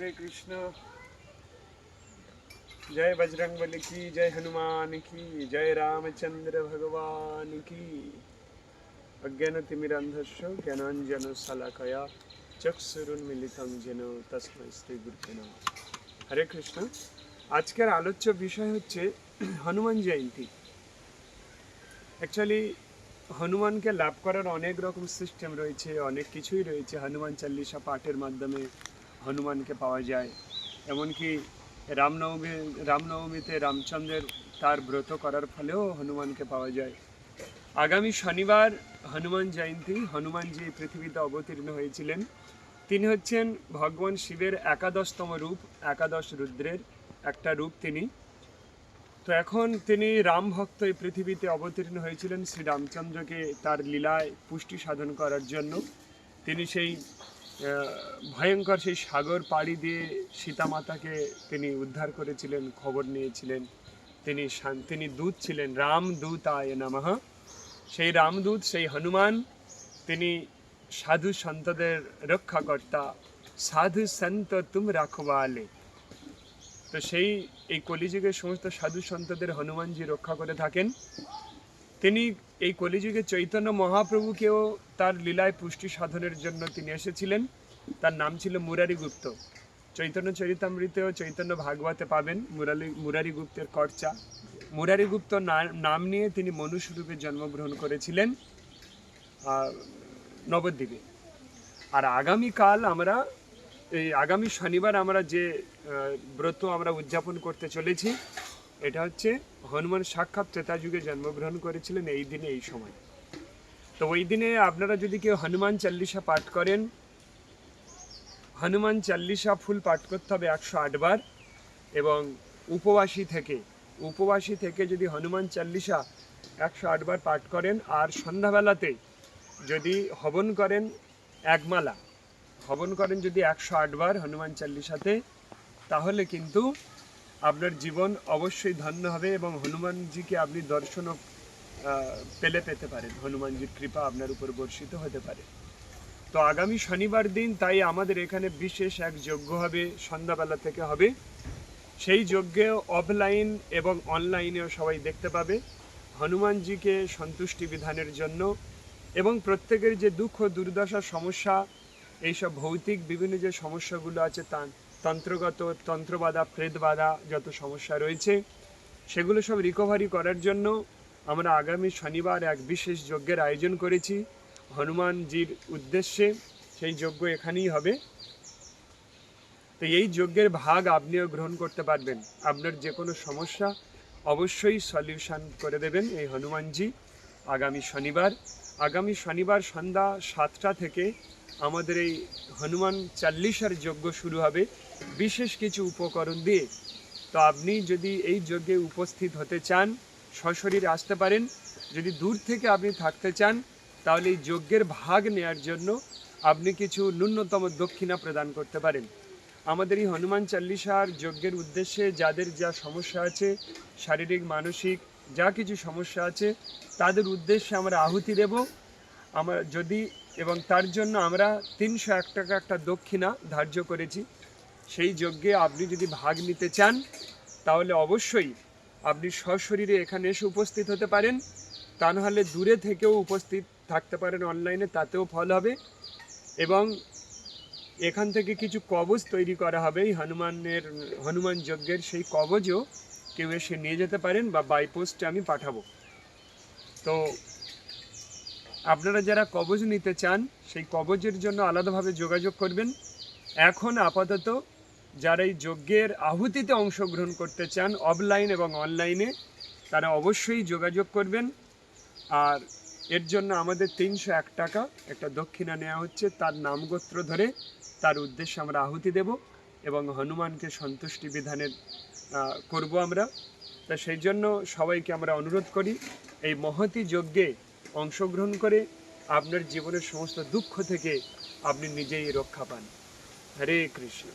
हरे कृष्ण। जय बजरंगबली की जय, हनुमान की जय, रामचंद्र भगवान की। अज्ञानतिमिरान्धस्य ज्ञानाञ्जनशलाकया चक्षुरुन्मीलितं येन तस्मै श्रीगुरुवे नमः। हरे कृष्ण। আজকের আলোচ্য বিষয় হচ্ছে হনুমান জয়ন্তী। অ্যাকচুয়ালি হনুমানকে লাভ করার অনেক রকম সিস্টেম রয়েছে, অনেক কিছুই রয়েছে। হনুমান চল্লিশা পাঠের মাধ্যমে হনুমানকে পাওয়া যায়। এমনকি রামনবমীতে রামচন্দ্রের তার ব্রত করার ফলেও হনুমানকে পাওয়া যায়। আগামী শনিবার হনুমান জয়ন্তী। হনুমানজি পৃথিবীতে অবতীর্ণ হয়েছিলেন। তিনি হচ্ছেন ভগবান শিবের একাদশতম রূপ, একাদশ রুদ্রের একটা রূপ তিনি। তো এখন তিনি রাম ভক্ত এই পৃথিবীতে অবতীর্ণ হয়েছিলেন শ্রী রামচন্দ্রকে তার লীলায় পুষ্টি সাধন করার জন্য। তিনি সেই ভয়ঙ্কর সেই সাগর পাড়ি দিয়ে সীতা মাতাকে তিনি উদ্ধার করেছিলেন, খবর নিয়েছিলেন। তিনি দূত ছিলেন, রামদূতায় নমঃ। সেই রামদূত, সেই হনুমান, তিনি সাধু সন্তদের রক্ষাকর্তা। সাধু সন্ত তুম রাখবালে। তো এই কলিযুগের সমস্ত সাধু সন্তদের হনুমানজি রক্ষা করে থাকেন। তিনি এই কলিযুগে চৈতন্য মহাপ্রভুকেও তার লীলায় পুষ্টি সাধনের জন্য তিনি এসেছিলেন। তার নাম ছিল মুরারি গুপ্ত। চৈতন্য চরিতামৃতেও চৈতন্য ভাগবতে পাবেন মুরারি গুপ্তের কর্চা। মুরারি গুপ্ত নাম নিয়ে তিনি মনুষ্যরূপে জন্মগ্রহণ করেছিলেন নবদ্বীপে। আর আগামী শনিবার আমরা যে ব্রত আমরা উদযাপন করতে চলেছি, এটা হচ্ছে হনুমান সাক্ষাৎ ত্রেতা যুগে জন্মগ্রহণ করেছিলেন এই দিনে, এই সময়। তো ওই দিনে আপনারা যদি কেউ হনুমান চল্লিশা পাঠ করেন, হনুমান চল্লিশা ফুল পাঠ করতে হবে 108 বার। এবং উপবাসী থেকে যদি হনুমান চল্লিশা 108 বার পাঠ করেন, আর সন্ধ্যাবেলাতে যদি হবন করেন যদি 108 বার হনুমান চল্লিশাতে, তাহলে কিন্তু আপনার জীবন অবশ্যই ধন্য হবে এবং হনুমানজিকে আপনি দর্শনও পেতে পারেন। হনুমানজির কৃপা আপনার উপর বর্ষিত হতে পারে। তো আগামী শনিবার দিন তাই আমাদের এখানে বিশেষ এক যজ্ঞ হবে, সন্ধ্যাবেলা থেকে হবে। সেই যজ্ঞে অফলাইন এবং অনলাইনেও সবাই দেখতে পাবে। হনুমানজিকে সন্তুষ্টি বিধানের জন্য এবং প্রত্যেকের যে দুঃখ দুর্দশা সমস্যা, এইসব ভৌতিক বিভিন্ন যে সমস্যাগুলো আছে, তন্ত্রবাধা প্রেতবাধা যত সমস্যা রয়েছে, সেগুলো সব রিকভারি করার জন্য আমরা আগামী শনিবার এক বিশেষ যজ্ঞের আয়োজন করেছি হনুমানজির উদ্দেশ্যে। সেই যজ্ঞ এখানেই হবে। তো এই যজ্ঞের ভাগ আপনিও গ্রহণ করতে পারবেন। আপনার যে কোনো সমস্যা অবশ্যই সলিউশন করে দেবেন এই হনুমানজি। আগামী শনিবার সন্ধ্যা 7টা থেকে আমাদের এই হনুমান চল্লিশার যজ্ঞ শুরু হবে বিশেষ কিছু উপকরণ দিয়ে। তো আপনি যদি এই যজ্ঞে উপস্থিত হতে চান, সশরীরে আসতে পারেন। যদি দূর থেকে আপনি থাকতে চান, তাহলে এই যজ্ঞের ভাগ নেওয়ার জন্য আপনি কিছু ন্যূনতম দক্ষিণা প্রদান করতে পারেন। আমাদের এই হনুমান চল্লিশার যজ্ঞের উদ্দেশ্যে যাদের যা সমস্যা আছে, শারীরিক মানসিক যা কিছু সমস্যা আছে, তাদের উদ্দেশ্যে আমরা আহুতি দেব এবং তার জন্য আমরা 301 টাকা একটা দক্ষিণা ধার্য করেছি। সেই যজ্ঞে আপনি যদি ভাগ নিতে চান, তাহলে অবশ্যই আপনি সশরীরে এখানে এসে উপস্থিত হতে পারেন। তা নাহলে দূরে থেকেও উপস্থিত থাকতে পারেন অনলাইনে, তাতেও ফল হবে। এবং এখান থেকে কিছু কবচ তৈরি করা হবে এই হনুমান যজ্ঞের। সেই কবচও কেউ এসে নিয়ে যেতে পারেন বা বাই পোস্টে আমি পাঠাবো। তো আপনারা যারা কবচ নিতে চান, সেই কবচের জন্য আলাদাভাবে যোগাযোগ করবেন। এখন আপাতত যারা এই যজ্ঞের আহুতিতে অংশগ্রহণ করতে চান অফলাইন এবং অনলাইনে, তারা অবশ্যই যোগাযোগ করবেন। আর এর জন্য আমাদের 301 টাকা একটা দক্ষিণা নেওয়া হচ্ছে। তার নামগোত্র ধরে তার উদ্দেশ্যে আমরা আহুতি দেব এবং হনুমানকে সন্তুষ্টি বিধানের করব আমরা। তা সেই জন্য সবাইকে আমরা অনুরোধ করি, এই মহতি যজ্ঞে অংশগ্রহণ করে আপনার জীবনের সমস্ত দুঃখ থেকে আপনি নিজেই রক্ষা পান। হরে কৃষ্ণ।